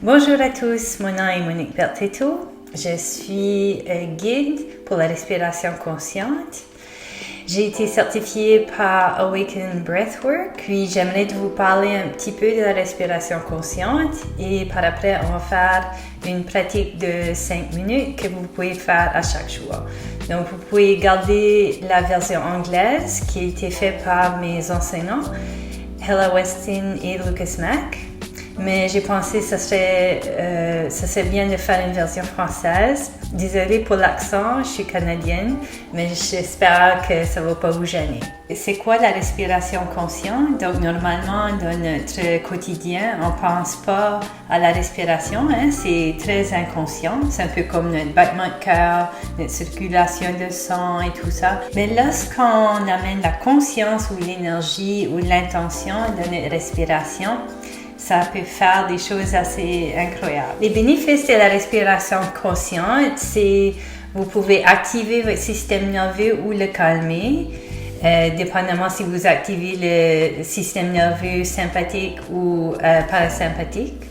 Bonjour à tous, mon nom est Monique Bertetto. Je suis guide pour la respiration consciente. J'ai été certifiée par Awaken Breathwork, puis j'aimerais vous parler un petit peu de la respiration consciente et par après on va faire une pratique de 5 minutes que vous pouvez faire à chaque jour. Donc vous pouvez garder la version anglaise qui a été faite par mes enseignants, Hella Weston et Lucas Mack. Mais j'ai pensé que ça serait bien de faire une version française. Désolée pour l'accent, je suis canadienne, mais j'espère que ça ne va pas vous gêner. C'est quoi la respiration consciente? Donc normalement, dans notre quotidien, on ne pense pas à la respiration, c'est très inconscient. C'est un peu comme notre battement de cœur, notre circulation de sang et tout ça. Mais lorsqu'on amène la conscience ou l'énergie ou l'intention dans notre respiration, ça peut faire des choses assez incroyables. Les bénéfices de la respiration consciente, c'est vous pouvez activer votre système nerveux ou le calmer, dépendamment si vous activez le système nerveux sympathique ou parasympathique.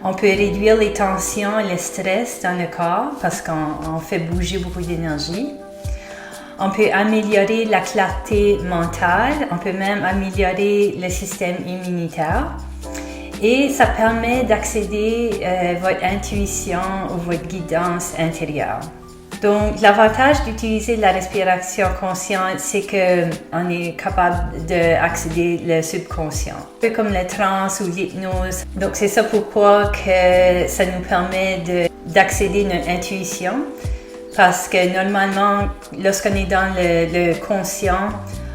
On peut réduire les tensions et le stress dans le corps parce qu'on fait bouger beaucoup d'énergie. On peut améliorer la clarté mentale, on peut même améliorer le système immunitaire. Et ça permet d'accéder à votre intuition ou votre guidance intérieure. Donc, l'avantage d'utiliser la respiration consciente, c'est qu'on est capable d'accéder au subconscient. Un peu comme la transe ou l'hypnose. Donc, c'est ça pourquoi que ça nous permet d'accéder à notre intuition. Parce que normalement, lorsqu'on est dans le conscient,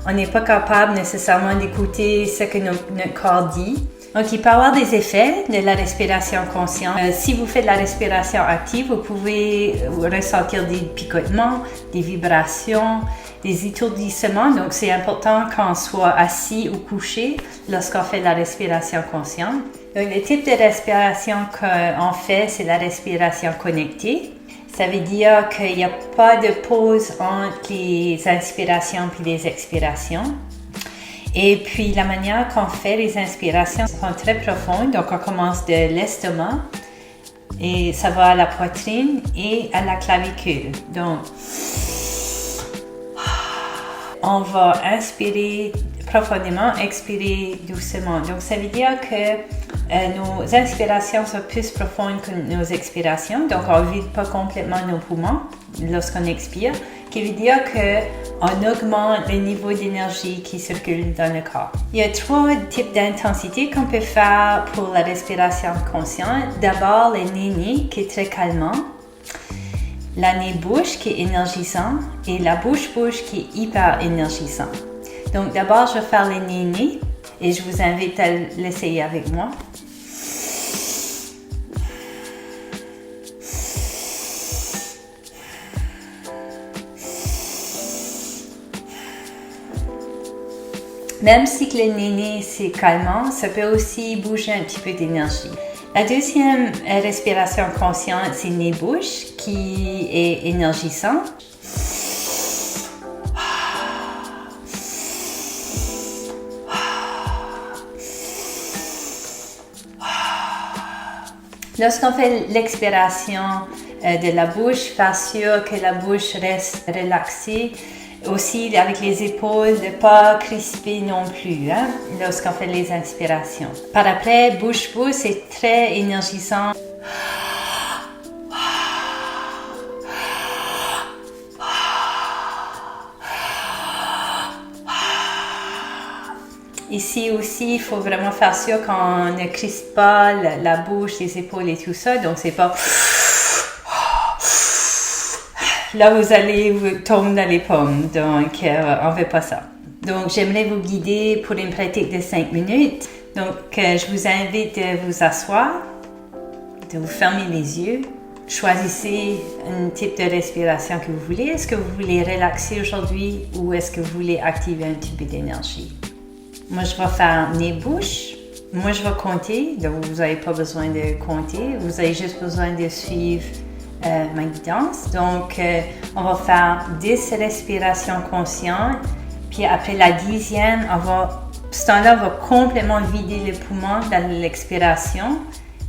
on n'est pas capable nécessairement d'écouter ce que notre corps dit. Donc, il peut y avoir des effets de la respiration consciente. Si vous faites la respiration active, vous pouvez ressentir des picotements, des vibrations, des étourdissements. Donc, c'est important qu'on soit assis ou couché lorsqu'on fait la respiration consciente. Donc, le type de respiration qu'on fait, c'est la respiration connectée. Ça veut dire qu'il n'y a pas de pause entre les inspirations et les expirations. Et puis, la manière qu'on fait les inspirations sont très profondes. Donc, on commence de l'estomac et ça va à la poitrine et à la clavicule. Donc, on va inspirer profondément, expirer doucement. Donc, ça veut dire que nos inspirations sont plus profondes que nos expirations. Donc, on ne vide pas complètement nos poumons lorsqu'on expire, qui veut dire qu'on augmente le niveau d'énergie qui circule dans le corps. Il y a 3 types d'intensité qu'on peut faire pour la respiration consciente. D'abord, le nez qui est très calmant, la nez-bouche qui est énergisant et la bouche-bouche qui est hyper énergisant. Donc d'abord, je vais faire le nez et je vous invite à l'essayer avec moi. Même si le nez c'est calmant, ça peut aussi bouger un petit peu d'énergie. La deuxième respiration consciente, c'est nez-bouche qui est énergisant. Lorsqu'on fait l'expiration de la bouche, faire sûr que la bouche reste relaxée. Aussi, avec les épaules, de ne pas crisper non plus lorsqu'on fait les inspirations. Par après, bouche-bouche, c'est très énergisant. Ici aussi, il faut vraiment faire sûr qu'on ne crispe pas la bouche, les épaules et tout ça. Donc, c'est pas... Là, vous allez vous tomber dans les pommes. Donc, on ne veut pas ça. Donc, j'aimerais vous guider pour une pratique de 5 minutes. Donc, je vous invite à vous asseoir, de vous fermer les yeux. Choisissez un type de respiration que vous voulez. Est-ce que vous voulez relaxer aujourd'hui ou est-ce que vous voulez activer un petit peu d'énergie? Moi, je vais faire nez-bouche. Moi, je vais compter. Donc, vous n'avez pas besoin de compter. Vous avez juste besoin de suivre ma guidance. Donc, on va faire 10 respirations conscientes. Puis après la 10e, ce temps-là, on va complètement vider le poumon dans l'expiration.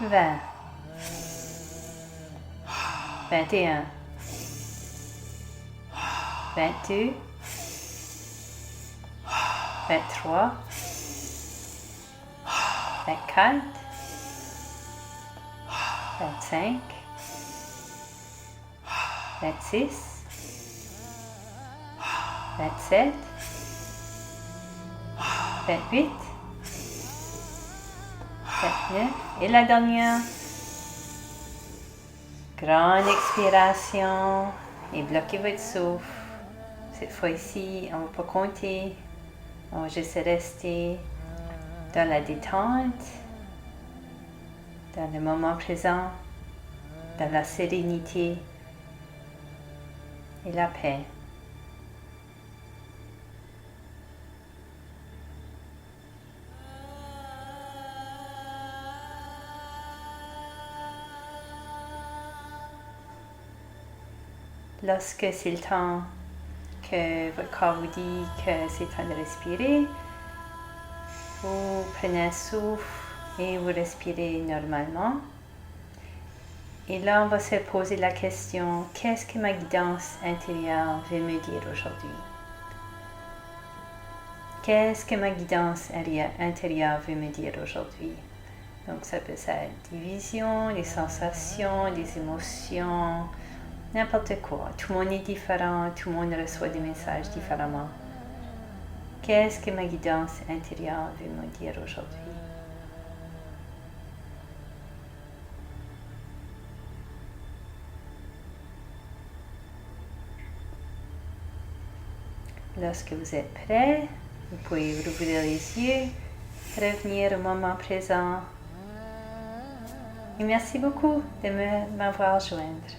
20, 21, 22, 23, 24, 25, 26, 27, 28, 29, et la dernière. Grande expiration et bloquez votre souffle. Cette fois-ci, on ne va pas compter. On va juste rester dans la détente, dans le moment présent, dans la sérénité et la paix. Lorsque c'est le temps que votre corps vous dit que c'est temps de respirer, vous prenez un souffle et vous respirez normalement. Et là, on va se poser la question, qu'est-ce que ma guidance intérieure veut me dire aujourd'hui? Qu'est-ce que ma guidance intérieure veut me dire aujourd'hui? Donc, ça peut être des visions, des sensations, des émotions, n'importe quoi. Tout le monde est différent, tout le monde reçoit des messages différemment. Qu'est-ce que ma guidance intérieure veut me dire aujourd'hui? Lorsque vous êtes prêt, vous pouvez rouvrir les yeux, revenir au moment présent. Et merci beaucoup de m'avoir joindre.